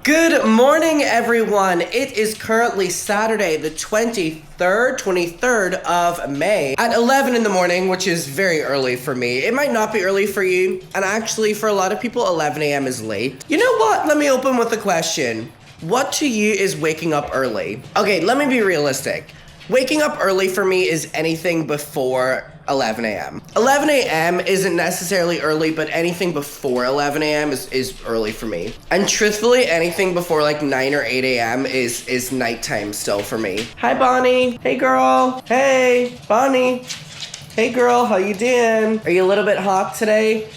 Good morning, everyone. It is currently Saturday, the 23rd of May at 11 in the morning, which is very early for me. It might not be early for you, and actually for a lot of people, 11 a.m. is late. You know what? Let me open with a question. What to you is waking up early? Okay, let me be realistic. Waking up early for me is anything before 11 a.m. 11 a.m. isn't necessarily early, but anything before 11 a.m. is early for me. And truthfully, anything before like 9 or 8 a.m. is nighttime still for me. Hi, Bonnie. Hey, girl. Hey, Bonnie. Hey, girl. How you doing? Are you a little bit hot today?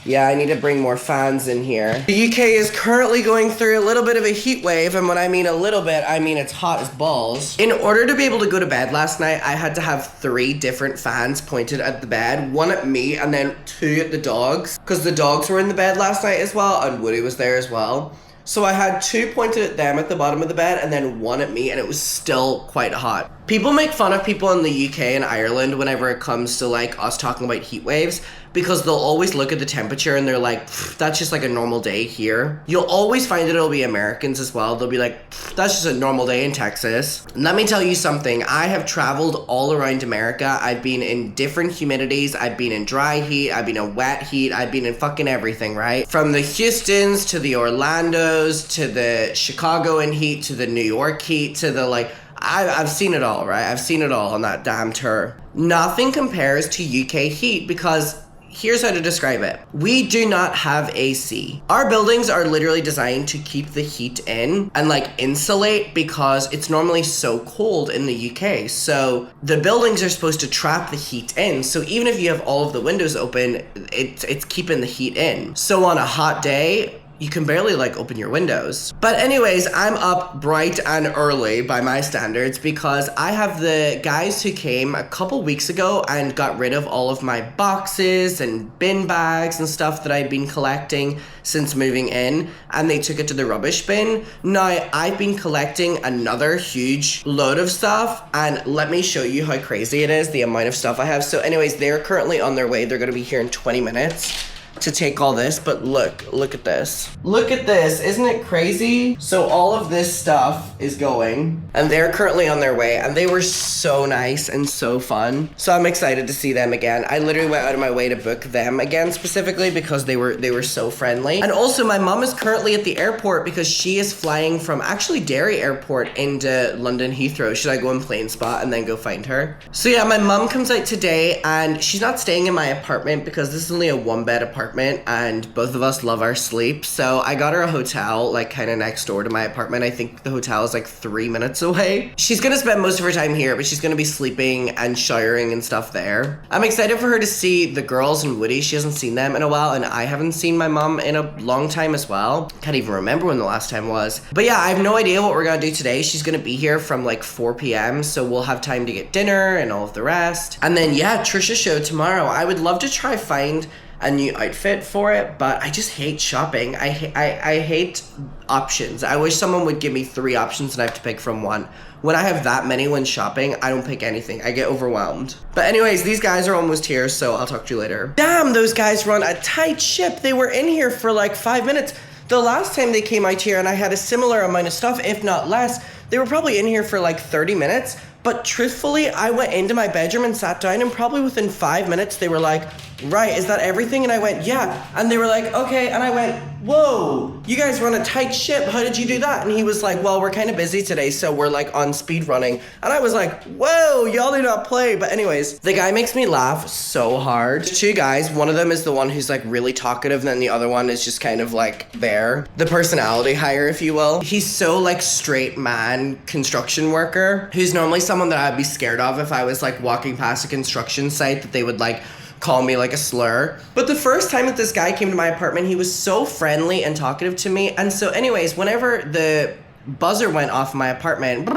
Yeah, I need to bring more fans in here. The UK is currently going through a little bit of a heat wave, and when I mean a little bit, I mean it's hot as balls. In order to be able to go to bed last night, I had to have 3 different fans pointed at the bed. 1 at me, and then 2 at the dogs. Because the dogs were in the bed last night as well, and Woody was there as well. So I had 2 pointed at them at the bottom of the bed, and then 1 at me, and it was still quite hot. People make fun of people in the UK and Ireland whenever it comes to like us talking about heat waves, because they'll always look at the temperature and they're like, that's just like a normal day here. You'll always find that it'll be Americans as well. They'll be like, that's just a normal day in Texas. Let me tell you something. I have traveled all around America. I've been in different humidities. I've been in dry heat. I've been in wet heat. I've been in fucking everything, right? From the Houstons to the Orlandos to the Chicagoan heat to the New York heat to the like, I've seen it all, right? I've seen it all on that damn tour. Nothing compares to UK heat because here's how to describe it. We do not have AC. Our buildings are literally designed to keep the heat in and like insulate because it's normally so cold in the UK. So the buildings are supposed to trap the heat in. So even if you have all of the windows open, it's keeping the heat in. So on a hot day, you can barely like open your windows. But anyways, I'm up bright and early by my standards because I have the guys who came a couple weeks ago and got rid of all of my boxes and bin bags and stuff that I'd been collecting since moving in, and they took it to the rubbish bin. Now, I've been collecting another huge load of stuff, and let me show you how crazy it is, the amount of stuff I have. So anyways, they're currently on their way. They're gonna be here in 20 minutes. To take all this, but look at this. Look at this, isn't it crazy? So all of this stuff is going, and they're currently on their way, and they were so nice and so fun. So I'm excited to see them again. I literally went out of my way to book them again specifically because they were so friendly. And also my mom is currently at the airport because she is flying from actually Derry Airport into London Heathrow. Should I go and plane spot and then go find her? So yeah, my mom comes out today and she's not staying in my apartment because this is only a 1-bed apartment and both of us love our sleep. So I got her a hotel like kind of next door to my apartment. I think the hotel is like 3 minutes away. She's gonna spend most of her time here, but she's gonna be sleeping and showering and stuff there. I'm excited for her to see the girls and Woody. She hasn't seen them in a while, and I haven't seen my mom in a long time as well. Can't even remember when the last time was. But yeah, I have no idea what we're gonna do today. She's gonna be here from like 4 p.m. so we'll have time to get dinner and all of the rest. And then yeah, Trisha show tomorrow. I would love to try find a new outfit for it, but I just hate shopping. I hate options. I wish someone would give me 3 options and I have to pick from 1. When I have that many when shopping, I don't pick anything. I get overwhelmed. But anyways, these guys are almost here, so I'll talk to you later. Damn, those guys run a tight ship. They were in here for like 5 minutes. The last time they came out here and I had a similar amount of stuff, if not less, they were probably in here for like 30 minutes. But truthfully, I went into my bedroom and sat down, and probably within 5 minutes, they were like, right, is that everything? And I went, yeah. And they were like, okay. And I went, whoa, you guys run a tight ship. How did you do that? And he was like, well, we're kind of busy today, so we're like on speed running. And I was like, whoa, y'all do not play. But anyways, the guy makes me laugh so hard. 2 guys, one of them is the one who's like really talkative, and then the other one is just kind of like there. The personality hire, if you will. He's so like straight man construction worker, who's normally someone that I'd be scared of if I was like walking past a construction site, that they would like call me like a slur. But the first time that this guy came to my apartment, he was so friendly and talkative to me. And so anyways, whenever the buzzer went off in my apartment,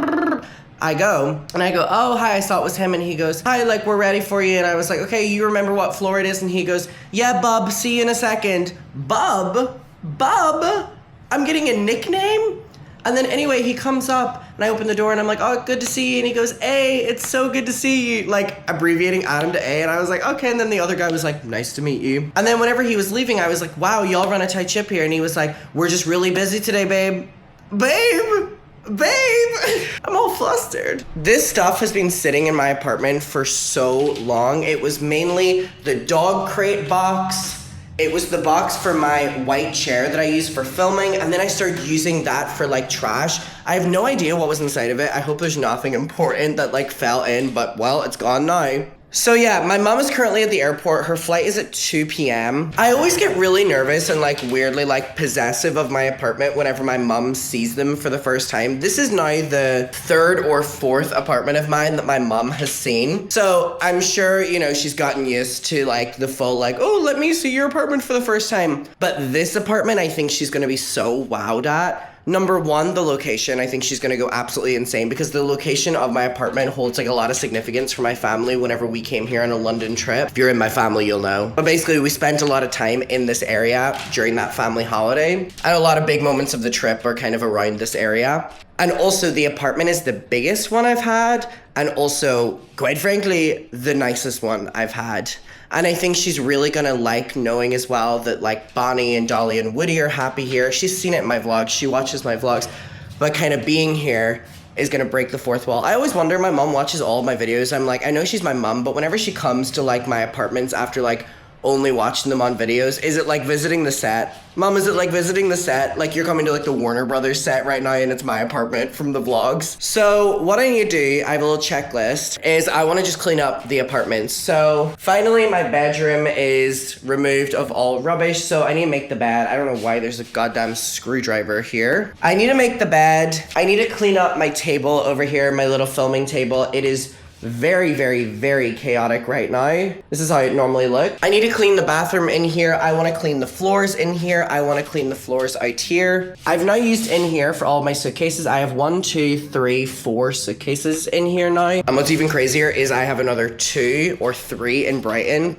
I go, oh, hi, I saw it was him. And he goes, hi, like, we're ready for you. And I was like, okay, you remember what floor it is? And he goes, yeah, bub, see you in a second. Bub? I'm getting a nickname? And then anyway, he comes up and I open the door and I'm like, oh, good to see you. And he goes, A, it's so good to see you. Like abbreviating Adam to A. And I was like, okay. And then the other guy was like, nice to meet you. And then whenever he was leaving, I was like, wow, y'all run a tight ship here. And he was like, we're just really busy today, babe. Babe! Babe! I'm all flustered. This stuff has been sitting in my apartment for so long. It was mainly the dog crate box. It was the box for my white chair that I use for filming, and then I started using that for like trash. I have no idea what was inside of it. I hope there's nothing important that like fell in, but well, it's gone now. So yeah, my mom is currently at the airport. Her flight is at 2 p.m. I always get really nervous and like weirdly like possessive of my apartment whenever my mom sees them for the first time. This is now the third or fourth apartment of mine that my mom has seen. So I'm sure, you know, she's gotten used to like the full like, oh, let me see your apartment for the first time. But this apartment, I think she's gonna be so wowed at. Number one, the location. I think she's gonna go absolutely insane because the location of my apartment holds like a lot of significance for my family whenever we came here on a London trip. If you're in my family, you'll know. But basically, we spent a lot of time in this area during that family holiday. And a lot of big moments of the trip are kind of around this area. And also, the apartment is the biggest one I've had, and also, quite frankly, the nicest one I've had. And I think she's really gonna like knowing as well that like Bonnie and Dolly and Woody are happy here. She's seen it in my vlogs, she watches my vlogs, but kind of being here is gonna break the fourth wall. I always wonder, my mom watches all of my videos. I'm like, I know she's my mom, but whenever she comes to like my apartments after like only watching them on videos, is it like visiting the set? Mom, is it like visiting the set? Like you're coming to like the Warner Brothers set right now and it's my apartment from the vlogs. So what I need to do, I have a little checklist, is I wanna just clean up the apartment. So finally my bedroom is removed of all rubbish, so I need to make the bed. I don't know why there's a goddamn screwdriver here. I need to make the bed. I need to clean up my table over here, my little filming table. It is very, very, very chaotic right now. This is how it normally looks. I need to clean the bathroom in here. I want to clean the floors in here. I want to clean the floors out here. I've now used in here for all of my suitcases. I have 1, 2, 3, 4 suitcases in here now. And what's even crazier is I have another 2 or 3 in Brighton.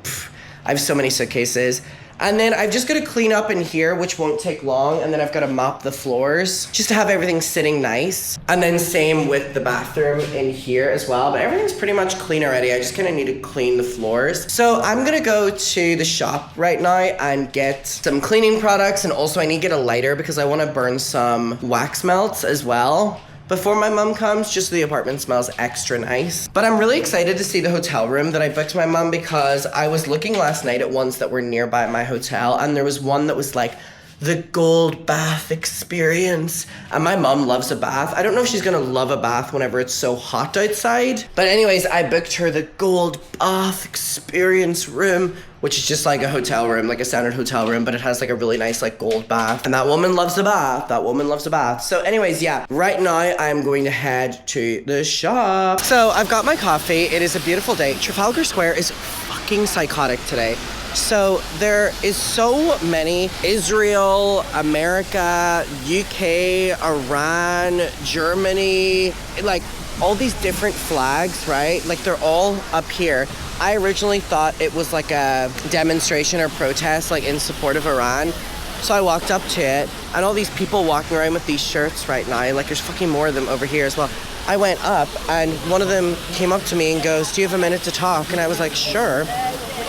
I have so many suitcases. And then I've just got to clean up in here, which won't take long. And then I've got to mop the floors just to have everything sitting nice. And then same with the bathroom in here as well. But everything's pretty much clean already. I just kind of need to clean the floors. So I'm going to go to the shop right now and get some cleaning products. And also I need to get a lighter because I want to burn some wax melts as well before my mom comes, just so the apartment smells extra nice. But I'm really excited to see the hotel room that I booked my mom because I was looking last night at ones that were nearby my hotel, and there was one that was like the gold bath experience. And my mom loves a bath. I don't know if she's gonna love a bath whenever it's so hot outside. But anyways, I booked her the gold bath experience room, which is just like a hotel room, like a standard hotel room, but it has like a really nice like gold bath. And that woman loves a bath. That woman loves a bath. So anyways, yeah, right now I'm going to head to the shop. So I've got my coffee. It is a beautiful day. Trafalgar Square is fucking psychotic today. So there is so many Israel, America, UK, Iran, Germany, like all these different flags, right? Like they're all up here. I originally thought it was like a demonstration or protest like in support of Iran. So I walked up to it and all these people walking around with these shirts right now, like there's fucking more of them over here as well. I went up and one of them came up to me and goes, "Do you have a minute to talk?" And I was like, "Sure."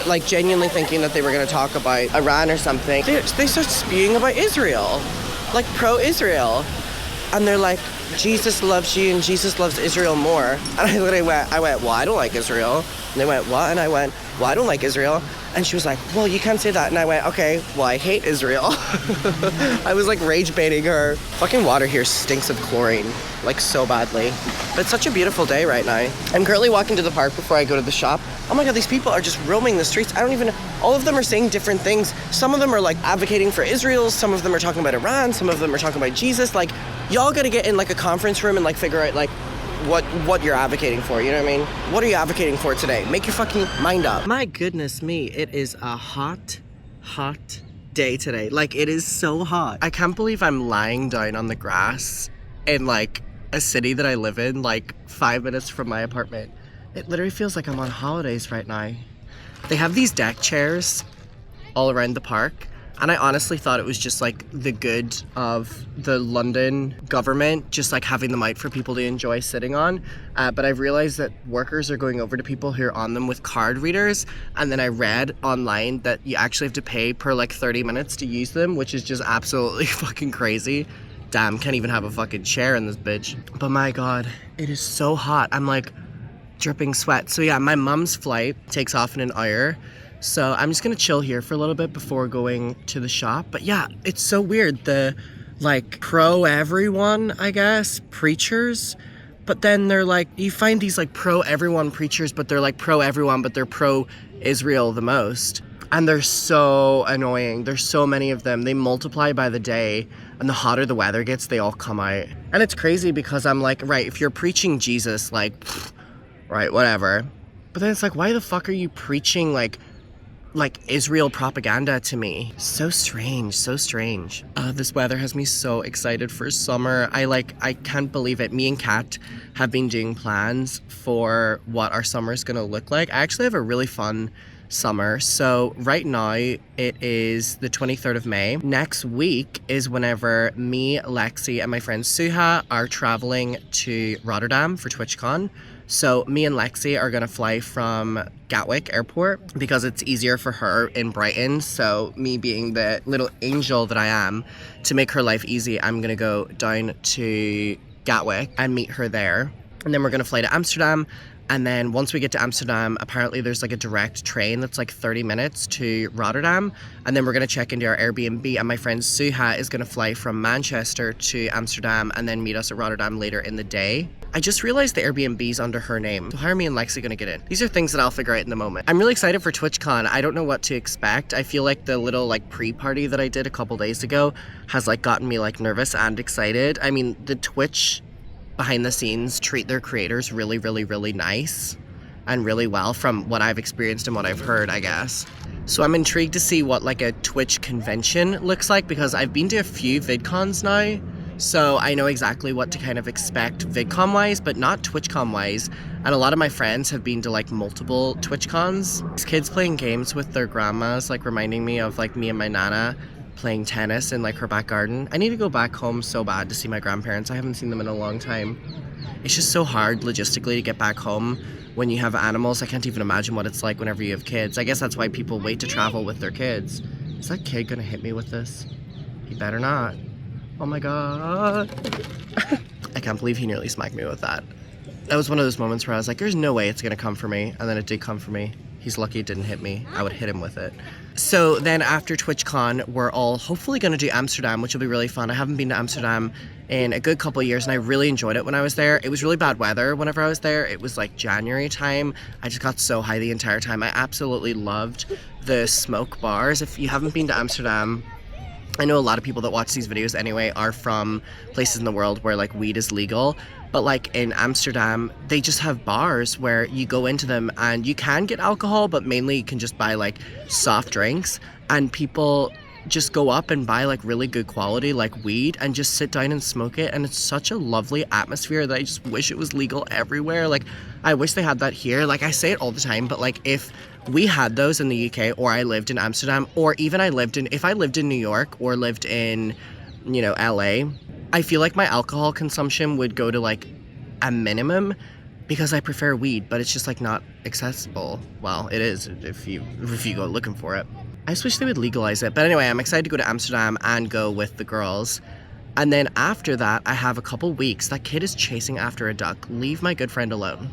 Like genuinely thinking that they were gonna talk about Iran or something. They start spewing about Israel, like pro-Israel. And they're like, "Jesus loves you and Jesus loves Israel more." And I literally went, "Well, I don't like Israel." And they went, "What?" And I went, "Well, I don't like Israel." And she was like, "Well, you can't say that." And I went, "Okay, well, I hate Israel." I was like rage baiting her. Fucking water here stinks of chlorine, like so badly. But it's such a beautiful day right now. I'm currently walking to the park before I go to the shop. Oh my God, these people are just roaming the streets. I don't even know. All of them are saying different things. Some of them are like advocating for Israel. Some of them are talking about Iran. Some of them are talking about Jesus. Like, y'all gotta get in like a conference room and like figure out like what you're advocating for, you know what I mean? What are you advocating for today? Make your fucking mind up. My goodness me, it is a hot day today. Like, it is so hot. I can't believe I'm lying down on the grass in like a city that I live in, like 5 minutes from my apartment. It literally feels like I'm on holidays right now. They have these deck chairs all around the park. And I honestly thought it was just like the good of the London government, just like having them out for people to enjoy sitting on. But I've realized that workers are going over to people who are on them with card readers. And then I read online that you actually have to pay per like 30 minutes to use them, which is just absolutely fucking crazy. Damn, can't even have a fucking chair in this bitch. But my God, it is so hot. I'm like dripping sweat. So yeah, my mom's flight takes off in an hour. So I'm just gonna chill here for a little bit before going to the shop. But yeah, it's so weird. The like pro everyone, I guess, preachers. But then they're like, you find these like pro everyone preachers, but they're like pro everyone, but they're pro Israel the most. And they're so annoying. There's so many of them. They multiply by the day. And the hotter the weather gets, they all come out. And it's crazy because I'm like, right, if you're preaching Jesus, like, pfft, right, whatever. But then it's like, why the fuck are you preaching like Israel propaganda to me? So strange, so strange. This weather has me so excited for summer. I can't believe it. Me and Kat have been doing plans for what our summer is gonna look like. I actually have a really fun summer. So right now it is the 23rd of May. Next week is whenever me, Lexi, and my friend Suha are traveling to Rotterdam for TwitchCon. So me and Lexi are gonna fly from Gatwick Airport because it's easier for her in Brighton. So me being the little angel that I am, to make her life easy, I'm gonna go down to Gatwick and meet her there. And then we're gonna fly to Amsterdam. And then once we get to Amsterdam, apparently there's like a direct train that's like 30 minutes to Rotterdam. And then we're gonna check into our Airbnb, and my friend Suha is gonna fly from Manchester to Amsterdam and then meet us at Rotterdam later in the day. I just realized the Airbnb's under her name. So how are me and Lexi gonna get in? These are things that I'll figure out in the moment. I'm really excited for TwitchCon. I don't know what to expect. I feel like the little like pre-party that I did a couple days ago has like gotten me like nervous and excited. I mean, the Twitch behind the scenes treat their creators really, really, really nice and really well from what I've experienced and what I've heard, I guess. So I'm intrigued to see what like a Twitch convention looks like, because I've been to a few VidCons now, so I know exactly what to kind of expect VidCon wise, but not TwitchCon wise. And a lot of my friends have been to like multiple TwitchCons. These kids playing games with their grandmas, like reminding me of like me and my nana playing tennis in like her back garden. I need to go back home so bad to see my grandparents. I haven't seen them in a long time. It's just so hard logistically to get back home when you have animals. I can't even imagine what it's like whenever you have kids. I guess that's why people wait to travel with their kids. Is that kid gonna hit me with this? He better not. Oh my God. I can't believe he nearly smacked me with that. That was one of those moments where I was like, there's no way it's gonna come for me. And then it did come for me. He's lucky it didn't hit me. I would hit him with it. So then after TwitchCon, we're all hopefully going to do Amsterdam, which will be really fun. I haven't been to Amsterdam in a good couple of years, and I really enjoyed it when I was there. It was really bad weather whenever I was there. It was like January time. I just got so high the entire time. I absolutely loved the smoke bars. If you haven't been to Amsterdam, I know a lot of people that watch these videos anyway are from places in the world where like weed is legal. But like in Amsterdam, they just have bars where you go into them and you can get alcohol, but mainly you can just buy like soft drinks, and people just go up and buy like really good quality like weed and just sit down and smoke it. And it's such a lovely atmosphere that I just wish it was legal everywhere. Like I wish they had that here. Like I say it all the time, but like if we had those in the UK, or I lived in Amsterdam, or even if I lived in New York or lived in, you know, LA, I feel like my alcohol consumption would go to like a minimum, because I prefer weed, but it's just like not accessible. Well, it is if you go looking for it. I just wish they would legalize it. But anyway, I'm excited to go to Amsterdam and go with the girls. And then after that, I have a couple weeks. That kid is chasing after a duck. Leave my good friend alone.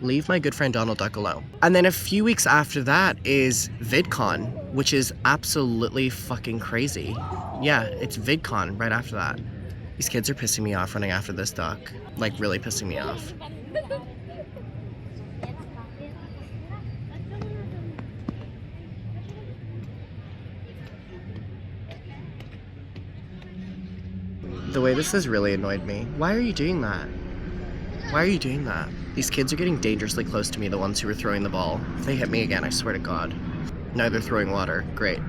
Leave my good friend Donald Duck alone. And then a few weeks after that is VidCon, which is absolutely fucking crazy. Yeah, it's VidCon right after that. These kids are pissing me off running after this duck. Like, really pissing me off. The way this has really annoyed me. Why are you doing that? Why are you doing that? These kids are getting dangerously close to me, the ones who were throwing the ball. If they hit me again, I swear to God. Now they're throwing water. Great.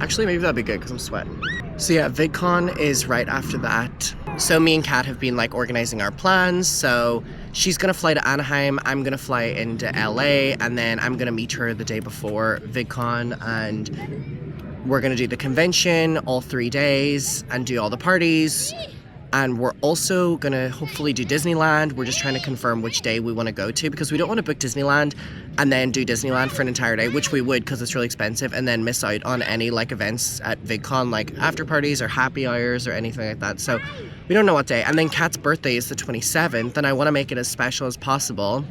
Actually, maybe that'd be good because I'm sweating. So yeah, VidCon is right after that. So me and Kat have been like organizing our plans. So she's gonna fly to Anaheim, I'm gonna fly into LA, and then I'm gonna meet her the day before VidCon, and we're gonna do the convention all 3 days and do all the parties. And we're also gonna hopefully do Disneyland. We're just trying to confirm which day we want to go to, because we don't want to book Disneyland and then do Disneyland for an entire day, which we would because it's really expensive, and then miss out on any like events at VidCon, like after parties or happy hours or anything like that. So we don't know what day. And then Kat's birthday is the 27th, and I want to make it as special as possible,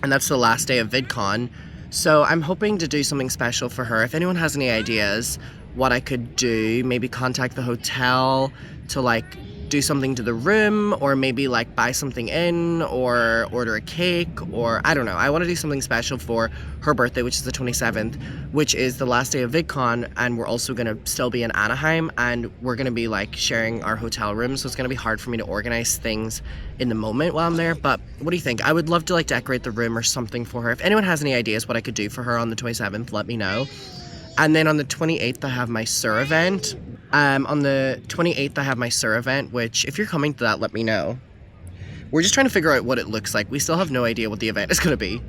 and that's the last day of VidCon. So I'm hoping to do something special for her. If anyone has any ideas what I could do, maybe contact the hotel to like do something to the room, or maybe like buy something in, or order a cake, or I don't know. I want to do something special for her birthday, which is the 27th, which is the last day of VidCon, and we're also going to still be in Anaheim, and we're going to be like sharing our hotel room, so it's going to be hard for me to organize things in the moment while I'm there. But what do you think? I would love to like decorate the room or something for her. If anyone has any ideas what I could do for her on the 27th, let me know. And then on the 28th, I have my SUR event. On the 28th, I have my SUR event, which if you're coming to that, let me know. We're just trying to figure out what it looks like. We still have no idea what the event is going to be.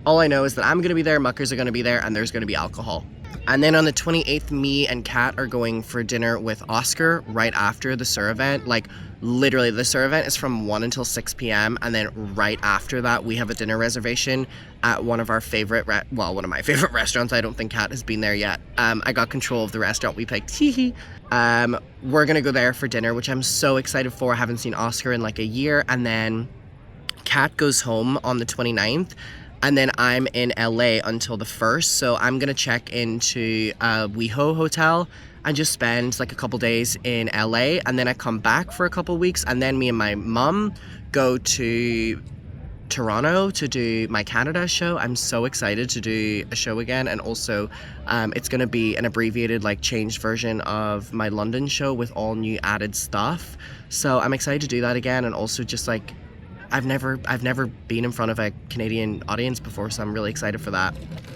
All I know is that I'm going to be there, Muckers are going to be there, and there's going to be alcohol. And then on the 28th, me and Kat are going for dinner with Oscar right after the SUR event. Like, literally, the SUR event is from 1 until 6 p.m. And then right after that, we have a dinner reservation at one of our favorite, one of my favorite restaurants. I don't think Kat has been there yet. I got control of the restaurant we picked. We're going to go there for dinner, which I'm so excited for. I haven't seen Oscar in like a year. And then Kat goes home on the 29th. And then I'm in LA until the 1st, so I'm gonna check into a WeHo hotel and just spend like a couple days in LA, and then I come back for a couple weeks, and then me and my mum go to Toronto to do my Canada show. I'm so excited to do a show again, and also it's gonna be an abbreviated, like changed version of my London show with all new added stuff. So I'm excited to do that again, and also just like I've never been in front of a Canadian audience before, so I'm really excited for that.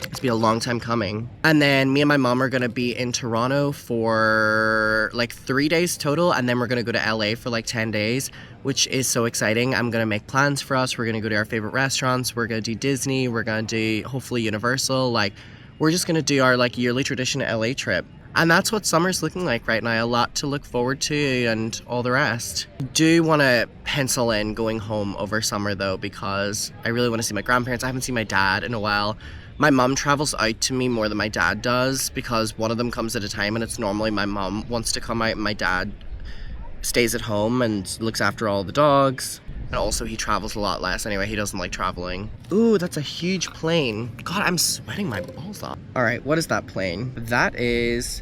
It's been a long time coming. And then me and my mom are gonna be in Toronto for like 3 days total, and then we're gonna go to LA for like 10 days, which is so exciting. I'm gonna make plans for us. We're gonna go to our favorite restaurants. We're gonna do Disney. We're gonna do hopefully Universal. Like, we're just gonna do our like yearly tradition LA trip. And that's what summer's looking like right now. A lot to look forward to and all the rest. I do want to pencil in going home over summer though, because I really want to see my grandparents. I haven't seen my dad in a while. My mum travels out to me more than my dad does, because one of them comes at a time, and it's normally my mum wants to come out and my dad stays at home and looks after all the dogs. And also he travels a lot less anyway. He doesn't like traveling. Ooh, that's a huge plane. God, I'm sweating my balls off. All right, what is that plane? That is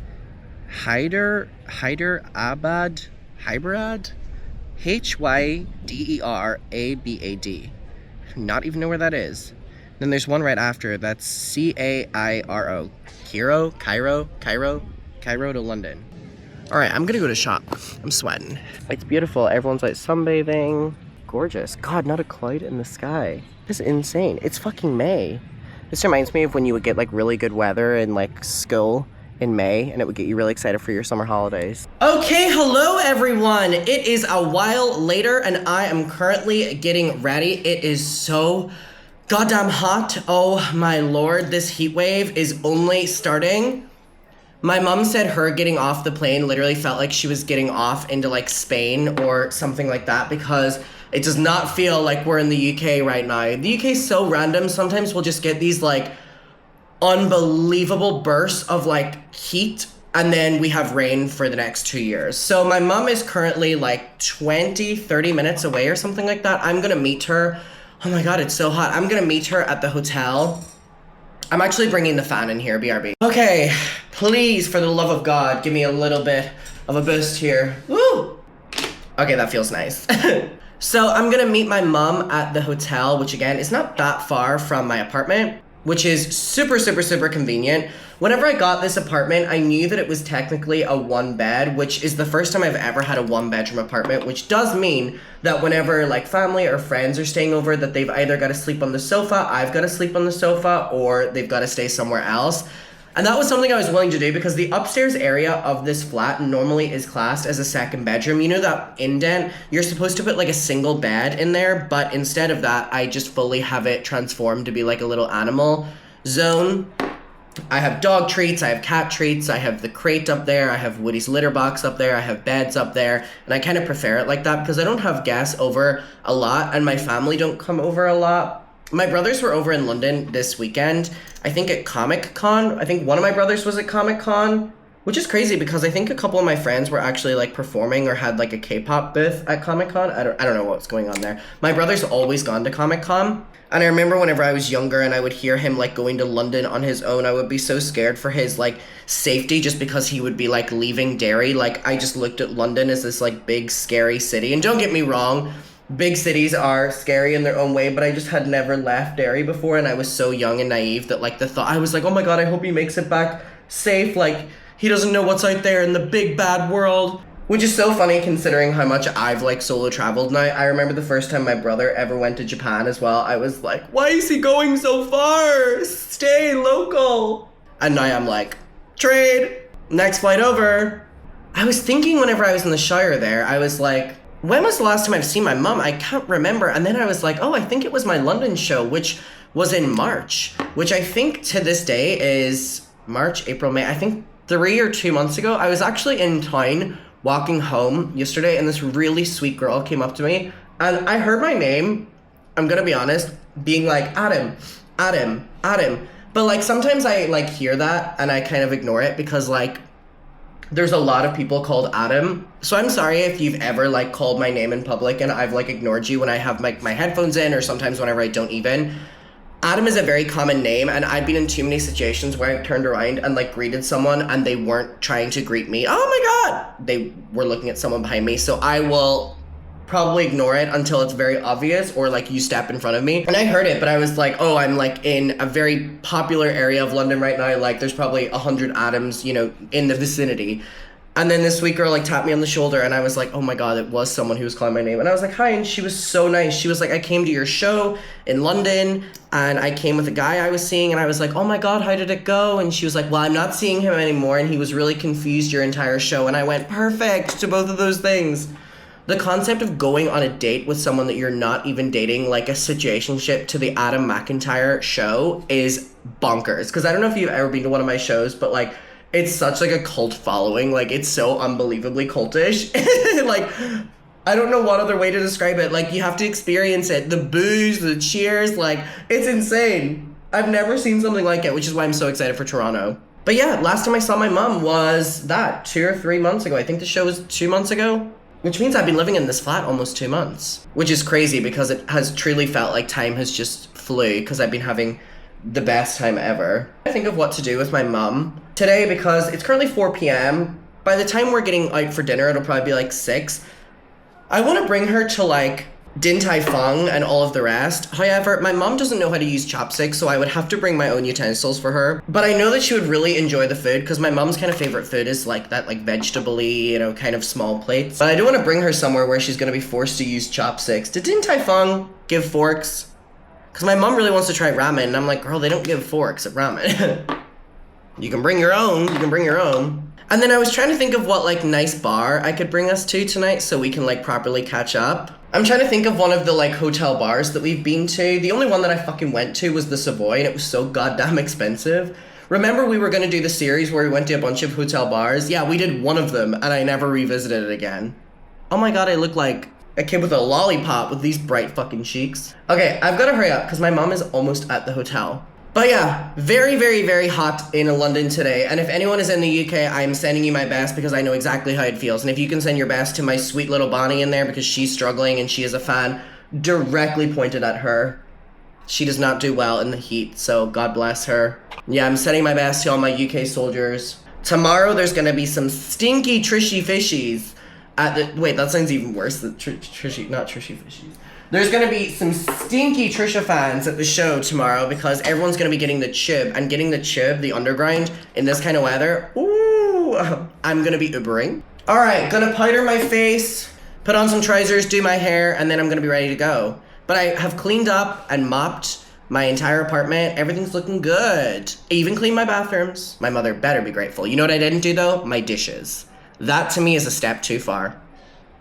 Hyderabad, Hyderabad. Not even know where that is. Then there's one right after. That's Cairo. Cairo to London. All right, I'm gonna go to shop. I'm sweating. It's beautiful. Everyone's like sunbathing. Gorgeous. God, not a cloud in the sky. This is insane. It's fucking May. This reminds me of when you would get like really good weather in like school in May, and it would get you really excited for your summer holidays. Okay, hello everyone. It is a while later, and I am currently getting ready. It is so goddamn hot. Oh my lord, this heat wave is only starting. My mom said her getting off the plane literally felt like she was getting off into like Spain or something like that, because it does not feel like we're in the UK right now. The UK is so random. Sometimes we'll just get these like unbelievable bursts of like heat, and then we have rain for the next 2 years. So my mom is currently like 20-30 minutes away or something like that. I'm gonna meet her. Oh my god, it's so hot. I'm gonna meet her at the hotel. I'm actually bringing the fan in here, BRB. Okay, please, for the love of God, give me a little bit of a boost here. Woo! Okay, that feels nice. So I'm gonna meet my mom at the hotel, which again is not that far from my apartment, which is super, super, super convenient. Whenever I got this apartment, I knew that it was technically a 1-bed, which is the first time I've ever had a 1-bedroom apartment, which does mean that whenever like family or friends are staying over, that they've either got to sleep on the sofa, I've got to sleep on the sofa, or they've got to stay somewhere else. And that was something I was willing to do, because the upstairs area of this flat normally is classed as a 2nd bedroom. You know that indent? You're supposed to put like a single bed in there, but instead of that, I just fully have it transformed to be like a little animal zone. I have dog treats, I have cat treats, I have the crate up there, I have Woody's litter box up there, I have beds up there, and I kind of prefer it like that because I don't have guests over a lot, and my family don't come over a lot. My brothers were over in London this weekend, I think at Comic Con. I think one of my brothers was at Comic Con, which is crazy because I think a couple of my friends were actually like performing or had like a K-pop booth at Comic Con. I don't know what's going on there. My brother's always gone to Comic Con. And I remember whenever I was younger and I would hear him like going to London on his own, I would be so scared for his like safety just because he would be like leaving Derry. Like I just looked at London as this like big scary city. And don't get me wrong, big cities are scary in their own way, but I just had never left Derry before, and I was so young and naive that like the thought, I was like, oh my god, I hope he makes it back safe. Like he doesn't know what's out there in the big bad world. Which is so funny considering how much I've like solo traveled now. I remember the first time my brother ever went to Japan as well. I was like, why is he going so far? Stay local. And now I'm like, trade, next flight over. I was thinking whenever I was in the Shire there, I was like, when was the last time I've seen my mum? I can't remember. And then I was like, oh, I think it was my London show, which was in March, which I think to this day is March, April, May. I think 3 or 2 months ago, I was actually in town walking home yesterday, and this really sweet girl came up to me, and I heard my name, I'm gonna be honest, being like, Adam, Adam, Adam. But like sometimes I like hear that and I kind of ignore it because like there's a lot of people called Adam. So I'm sorry if you've ever like called my name in public and I've like ignored you when I have my headphones in, or sometimes whenever I don't even. Adam is a very common name, and I've been in too many situations where I've turned around and like greeted someone and they weren't trying to greet me. Oh my god! They were looking at someone behind me, so I will probably ignore it until it's very obvious, or like you step in front of me. And I heard it, but I was like, oh, I'm like in a very popular area of London right now, like there's probably 100 Adams, you know, in the vicinity. And then this sweet girl like tapped me on the shoulder, and I was like, oh my god, it was someone who was calling my name. And I was like, hi, and she was so nice. She was like, I came to your show in London, and I came with a guy I was seeing, and I was like, oh my god, how did it go? And she was like, well, I'm not seeing him anymore, and he was really confused your entire show. And I went, perfect, to both of those things. The concept of going on a date with someone that you're not even dating, like a situationship, to the Adam McIntyre show is bonkers. Because I don't know if you've ever been to one of my shows, but like, it's such like a cult following. Like it's so unbelievably cultish. Like I don't know what other way to describe it. Like you have to experience it. The boos, the cheers, like it's insane. I've never seen something like it, which is why I'm so excited for Toronto. But yeah, last time I saw my mom was that 2 or 3 months ago. I think the show was 2 months ago, which means I've been living in this flat almost 2 months, which is crazy because it has truly felt like time has just flew because I've been having the best time ever. I think of what to do with my mum today because it's currently 4 p.m. By the time we're getting out for dinner, it'll probably be like 6. I want to bring her to like Din Tai Fung and all of the rest. However, my mom doesn't know how to use chopsticks, so I would have to bring my own utensils for her. But I know that she would really enjoy the food because my mom's kind of favorite food is like that like vegetable-y, you know, kind of small plates. But I do want to bring her somewhere where she's going to be forced to use chopsticks. Did Din Tai Fung give forks? Because my mom really wants to try ramen, and I'm like, girl, they don't give forks at ramen. You can bring your own. You can bring your own. And then I was trying to think of what, like, nice bar I could bring us to tonight so we can, like, properly catch up. I'm trying to think of one of the, like, hotel bars that we've been to. The only one that I fucking went to was the Savoy, and it was so goddamn expensive. Remember we were going to do the series where we went to a bunch of hotel bars? Yeah, we did one of them, and I never revisited it again. Oh my god, I look like a kid with a lollipop with these bright fucking cheeks. Okay, I've got to hurry up because my mom is almost at the hotel. But yeah, very, very, very hot in London today. And if anyone is in the UK, I'm sending you my best because I know exactly how it feels. And if you can send your best to my sweet little Bonnie in there because she's struggling and she is a fan, directly pointed at her. She does not do well in the heat, so God bless her. Yeah, I'm sending my best to all my UK soldiers. Tomorrow there's going to be some stinky trishy fishies. Wait, that sounds even worse than trishy, not trishy fishies. There's going to be some stinky Trisha fans at the show tomorrow because everyone's going to be getting the tube. And getting the tube, the underground, in this kind of weather, ooh, I'm going to be Ubering. Alright, going to powder my face, put on some trousers, do my hair, and then I'm going to be ready to go. But I have cleaned up and mopped my entire apartment. Everything's looking good. I even cleaned my bathrooms. My mother better be grateful. You know what I didn't do, though? My dishes. That, to me, is a step too far.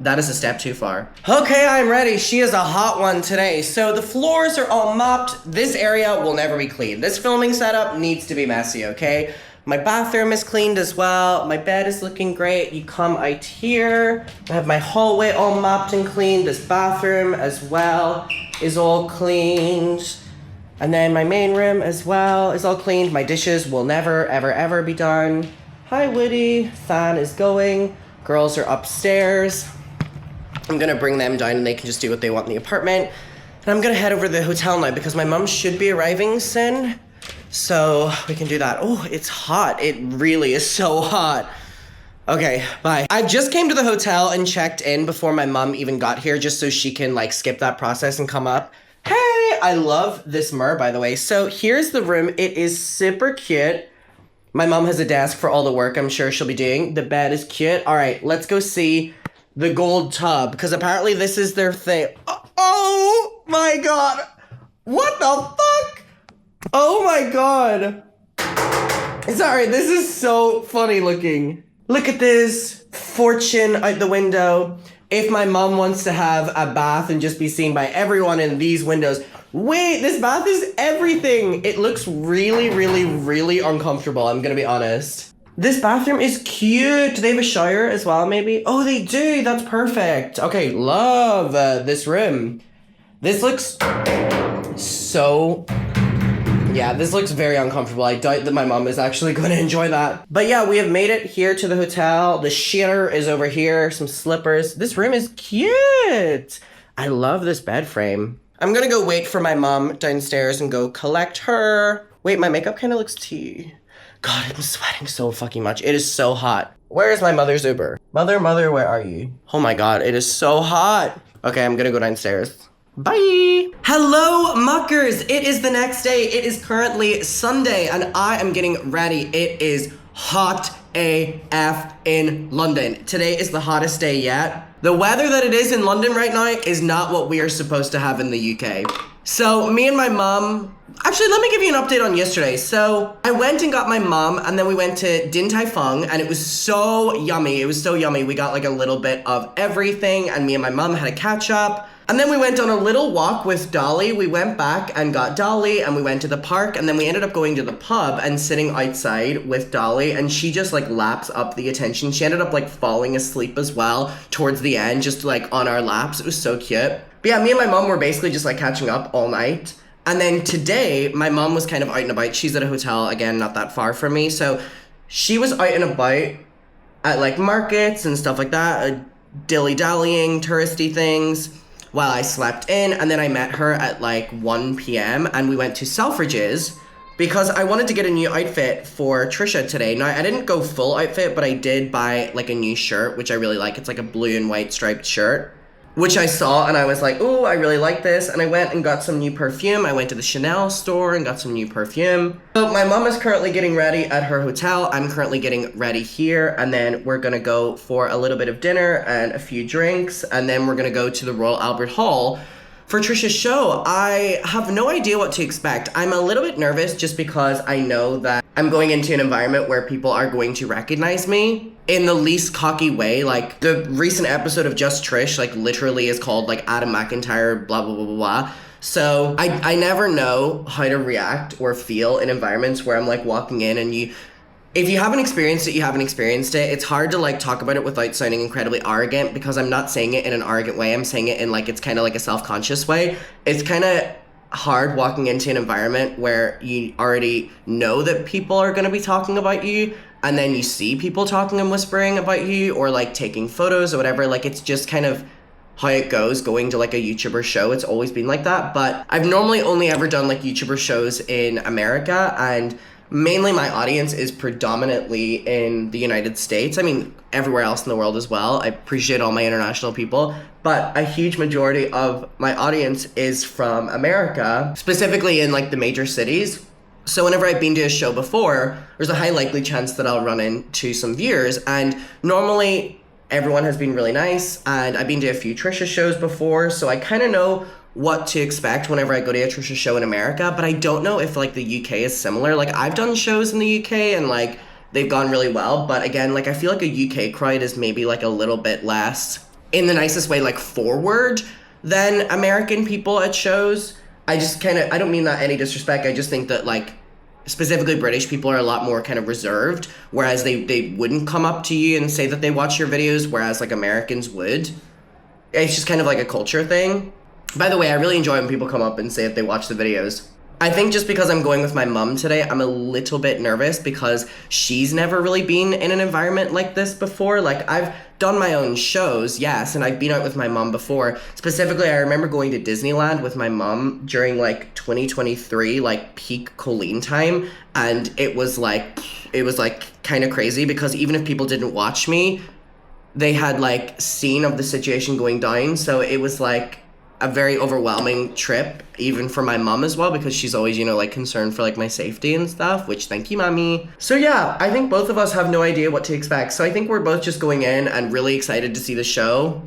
That is a step too far. Okay, I'm ready. She is a hot one today. So the floors are all mopped. This area will never be clean. This filming setup needs to be messy, okay? My bathroom is cleaned as well. My bed is looking great. You come out here. I have my hallway all mopped and cleaned. This bathroom as well is all cleaned. And then my main room as well is all cleaned. My dishes will never, ever, ever be done. Hi, Woody. Fan is going. Girls are upstairs. I'm gonna bring them down and they can just do what they want in the apartment. And I'm gonna head over to the hotel now because my mom should be arriving soon. So we can do that. Oh, it's hot. It really is so hot. Okay, bye. I just came to the hotel and checked in before my mom even got here just so she can like skip that process and come up. Hey, I love this mirror, by the way. So here's the room. It is super cute. My mom has a desk for all the work I'm sure she'll be doing. The bed is cute. All right, let's go see the gold tub, because apparently this is their thing. Oh my God. What the fuck? Oh my God. Sorry, this is so funny looking. Look at this. Fortune out the window. If my mom wants to have a bath and just be seen by everyone in these windows. Wait, this bath is everything. It looks really, really, really uncomfortable, I'm gonna be honest. This bathroom is cute. Do they have a shower as well, maybe? Oh, they do. That's perfect. Okay, love this room. This looks so... Yeah, this looks very uncomfortable. I doubt that my mom is actually going to enjoy that. But yeah, we have made it here to the hotel. The shitter is over here. Some slippers. This room is cute. I love this bed frame. I'm gonna go wait for my mom downstairs and go collect her. Wait, my makeup kind of looks tea. God, I'm sweating so fucking much. It is so hot. Where is my mother's Uber? Mother, where are you? Oh my God, it is so hot. Okay, I'm gonna go downstairs. Bye. Hello, muckers. It is the next day. It is currently Sunday and I am getting ready. It is hot AF in London. Today is the hottest day yet. The weather that it is in London right now is not what we are supposed to have in the UK. So me and my mom, actually let me give you an update on yesterday. So I went and got my mom and then we went to Din Tai Fung and it was so yummy. It was so yummy. We got like a little bit of everything and me and my mom had a catch up. And then we went on a little walk with Dolly. We went back and got Dolly and we went to the park and then we ended up going to the pub and sitting outside with Dolly and she just like laps up the attention. She ended up like falling asleep as well towards the end, just like on our laps. It was so cute. But yeah, me and my mom were basically just like catching up all night. And then today, my mom was kind of out and about. She's at a hotel, again, not that far from me. So she was out and about at like markets and stuff like that, dilly-dallying, touristy things, while I slept in. And then I met her at like 1 p.m. and we went to Selfridges because I wanted to get a new outfit for Trisha today. Now, I didn't go full outfit, but I did buy like a new shirt, which I really like. It's like a blue and white striped shirt, which I saw and I was like, oh, I really like this. And I went and got some new perfume. I went to the Chanel store and got some new perfume. So my mom is currently getting ready at her hotel. I'm currently getting ready here. And then we're gonna go for a little bit of dinner and a few drinks. And then we're gonna go to the Royal Albert Hall for Trisha's show. I have no idea what to expect. I'm a little bit nervous just because I know that I'm going into an environment where people are going to recognize me in the least cocky way. Like the recent episode of Just Trish, like literally is called like Adam McIntyre, blah, blah, blah, blah, blah. So I never know how to react or feel in environments where I'm like walking in and if you haven't experienced it, you haven't experienced it. It's hard to like talk about it without sounding incredibly arrogant because I'm not saying it in an arrogant way. I'm saying it in like, it's kind of like a self-conscious way. It's kind of hard walking into an environment where you already know that people are going to be talking about you and then you see people talking and whispering about you or like taking photos or whatever. Like it's just kind of how it goes going to like a YouTuber show. It's always been like that. But I've normally only ever done like YouTuber shows in America and mainly my audience is predominantly in the United States. I mean, everywhere else in the world as well. I appreciate all my international people, but a huge majority of my audience is from America, specifically in like the major cities. So whenever I've been to a show before, there's a high likely chance that I'll run into some viewers. And normally everyone has been really nice. And I've been to a few Trisha shows before, so I kind of know what to expect whenever I go to a Trisha show in America, but I don't know if like the UK is similar. Like I've done shows in the UK and like they've gone really well, but again, like I feel like a UK crowd is maybe like a little bit less in the nicest way, like forward than American people at shows. I don't mean that any disrespect. I just think that like specifically British people are a lot more kind of reserved, whereas they wouldn't come up to you and say that they watch your videos, whereas like Americans would. It's just kind of like a culture thing. By the way, I really enjoy when people come up and say that they watch the videos. I think just because I'm going with my mom today, I'm a little bit nervous because she's never really been in an environment like this before. Like, I've done my own shows, yes, and I've been out with my mom before. Specifically, I remember going to Disneyland with my mom during, like, 2023, like, peak Colleen time, and it was, like, kind of crazy because even if people didn't watch me, they had, like, seen of the situation going down, so it was, like, a very overwhelming trip, even for my mom as well, because she's always, you know, like, concerned for, like, my safety and stuff, which, thank you, mommy. So, yeah, I think both of us have no idea what to expect, so I think we're both just going in and really excited to see the show.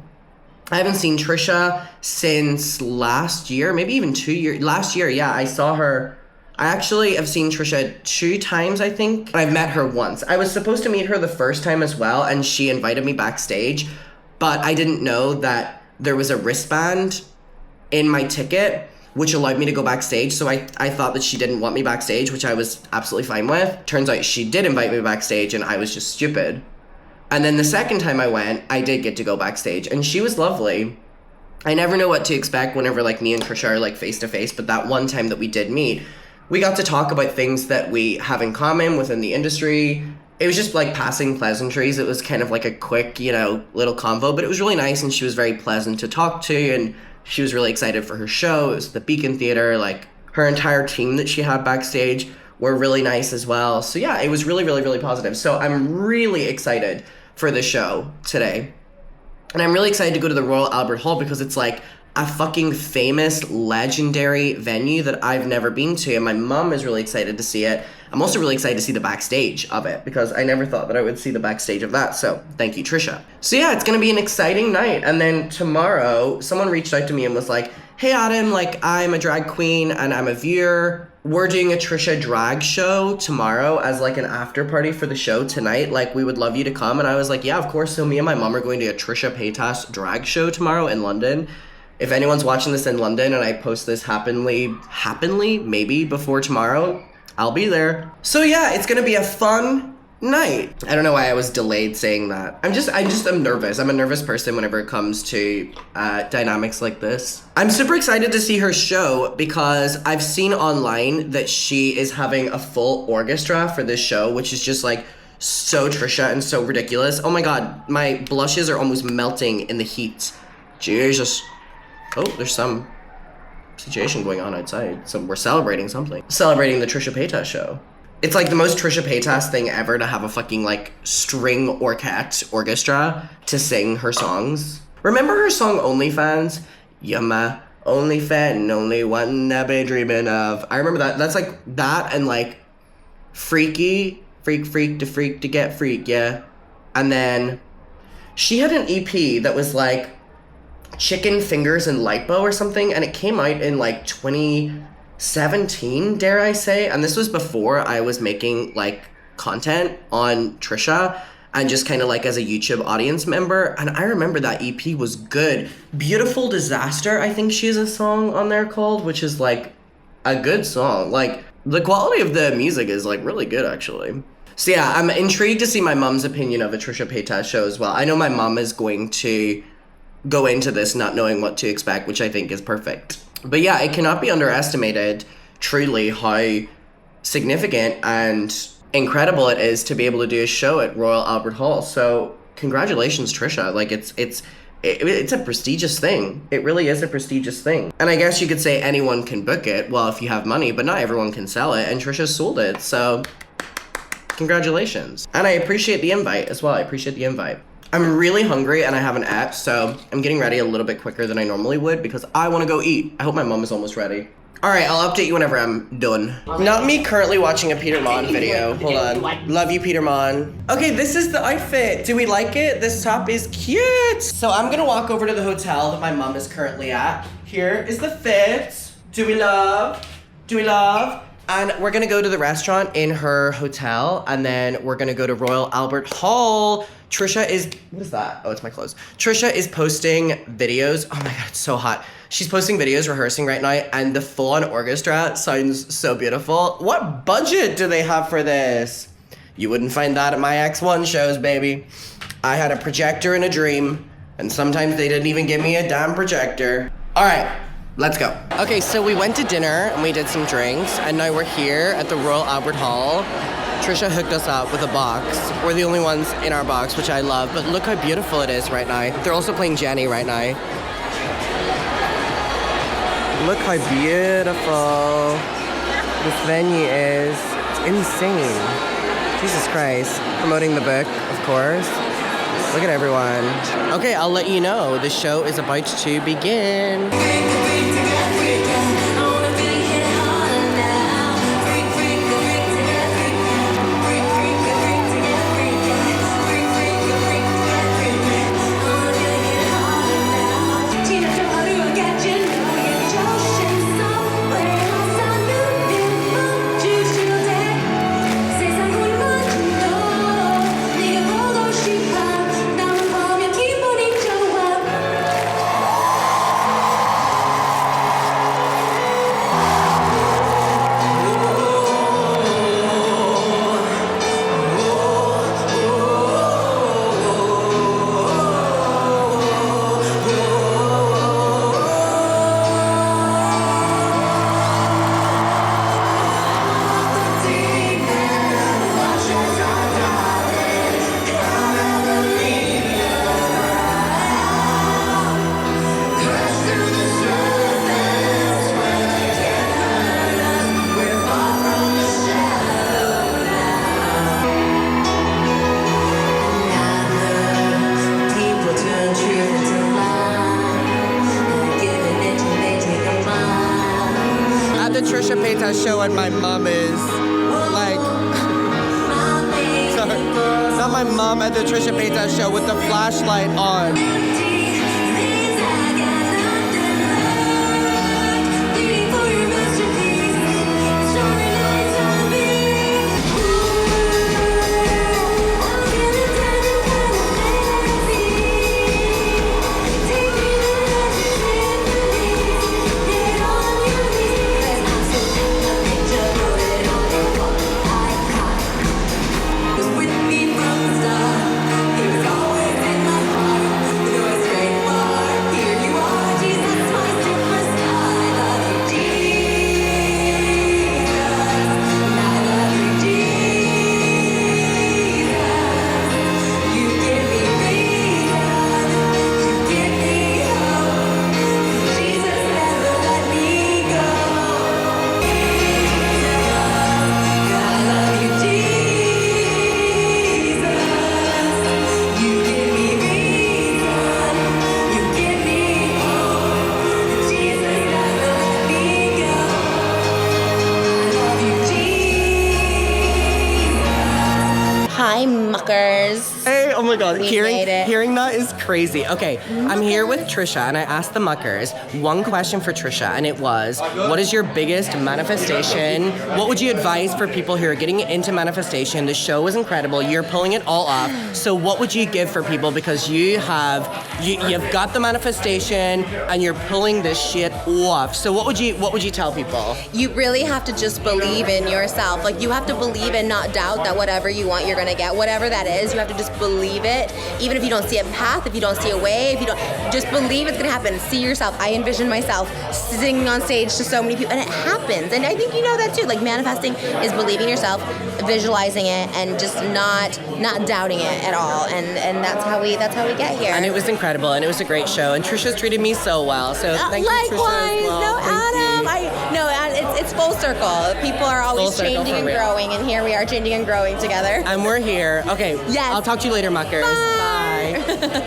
I haven't seen Trisha since last year, maybe even 2 years. Last year, yeah, I saw her. I actually have seen Trisha 2 times, I think. I've met her once. I was supposed to meet her the first time as well, and she invited me backstage, but I didn't know that there was a wristband in my ticket, which allowed me to go backstage, so I thought that she didn't want me backstage, which I was absolutely fine with. Turns out she did invite me backstage, and I was just stupid. And then the second time I went, I did get to go backstage, and she was lovely. I never know what to expect whenever, like, me and Trisha are, like, face-to-face, but that one time that we did meet, we got to talk about things that we have in common within the industry. It was just, like, passing pleasantries. It was kind of like a quick, you know, little convo, but it was really nice, and she was very pleasant to talk to, and she was really excited for her show. It was the Beacon Theater. Like, her entire team that she had backstage were really nice as well. So yeah, it was really, really, really positive. So I'm really excited for the show today. And I'm really excited to go to the Royal Albert Hall because it's like a fucking famous, legendary venue that I've never been to. And my mom is really excited to see it. I'm also really excited to see the backstage of it because I never thought that I would see the backstage of that. So thank you, Trisha. So yeah, it's going to be an exciting night. And then tomorrow, someone reached out to me and was like, hey, Adam, like, I'm a drag queen and I'm a viewer. We're doing a Trisha drag show tomorrow as like an after party for the show tonight. Like, we would love you to come. And I was like, yeah, of course. So me and my mom are going to a Trisha Paytas drag show tomorrow in London. If anyone's watching this in London and I post this happily, maybe before tomorrow, I'll be there. So yeah, it's gonna be a fun night. I don't know why I was delayed saying that. I'm nervous. I'm a nervous person whenever it comes to dynamics like this. I'm super excited to see her show because I've seen online that she is having a full orchestra for this show, which is just like so Trisha and so ridiculous. Oh my God, my blushes are almost melting in the heat. Jesus. Oh, there's some situation going on outside. We're celebrating something. Celebrating the Trisha Paytas show. It's like the most Trisha Paytas thing ever to have a fucking like string orchestra to sing her songs. Remember her song OnlyFans? You're my only fan, only one I've been dreaming of. I remember that. That's like that and like freaky, freak to get freak, yeah. And then she had an EP that was like Chicken Fingers and Lipo or something, and it came out in like 2017, dare I say, and this was before I was making like content on Trisha and just kind of like as a YouTube audience member, and I remember that EP was good. Beautiful Disaster, I think she has a song on there called, which is like a good song. Like, the quality of the music is like really good actually. So yeah, I'm intrigued to see my mom's opinion of a Trisha Paytas show as well. I know my mom is going to go into this not knowing what to expect, which I think is perfect. But yeah, it cannot be underestimated truly how significant and incredible it is to be able to do a show at Royal Albert Hall. So congratulations, Trisha. Like, it's a prestigious thing. It really is a prestigious thing. And I guess you could say anyone can book it, well, if you have money, but not everyone can sell it, and Trisha sold it, so congratulations. And I appreciate the invite as well. I appreciate the invite. I'm really hungry and I haven't ate, so I'm getting ready a little bit quicker than I normally would because I want to go eat. I hope my mom is almost ready. All right, I'll update you whenever I'm done. Not me currently watching a Peter Mon video. Hold on. Love you, Peter Mon. Okay, this is the outfit. Do we like it? This top is cute. So I'm gonna walk over to the hotel that my mom is currently at. Here is the fit. Do we love? Do we love? And we're gonna go to the restaurant in her hotel, and then we're gonna go to Royal Albert Hall. Trisha is, what is that? Oh, it's my clothes. Trisha is posting videos. Oh my God, it's so hot. She's posting videos rehearsing right now, and the full-on orchestra sounds so beautiful. What budget do they have for this? You wouldn't find that at my X1 shows, baby. I had a projector in a dream, and sometimes they didn't even give me a damn projector. All right. Let's go. Okay, so we went to dinner and we did some drinks, and now we're here at the Royal Albert Hall. Trisha hooked us up with a box. We're the only ones in our box, which I love, but look how beautiful it is right now. They're also playing Jenny right now. Look how beautiful this venue is. It's insane. Jesus Christ. Promoting the book, of course. Look at everyone. Okay, I'll let you know. The show is about to begin. Trisha Paytas show, and my mom is like, sorry, not my mom at the Trisha Paytas show with the flashlight on. Hi, muckers. Hey, oh my God, We hearing made it. hearing that is crazy. Okay, I'm here with Trisha, and I asked the muckers one question for Trisha, and it was, what is your biggest manifestation? What would you advise for people who are getting into manifestation? The show was incredible. You're pulling it all off. So what would you give for people, because you've got the manifestation and you're pulling this shit off. So what would you tell people? You really have to just believe in yourself. Like, you have to believe and not doubt that whatever you want, you're gonna get. Whatever that is, you have to just believe it. Even if you don't see a path, if you don't see a way, if you don't, just believe it's gonna happen. See yourself. I envision myself singing on stage to so many people, and it happens. And I think you know that too. Like, manifesting is believing yourself, visualizing it, and just not doubting it at all. And that's how we get here. And it was incredible, and it was a great show, and Trisha's treated me so well. So thank you, Trisha, as well. No, Thank Adam. you. It's full circle. People are always changing and growing, and here we are changing and growing together. And we're here. Okay. Yes. I'll talk to you later, muckers. Bye. Bye.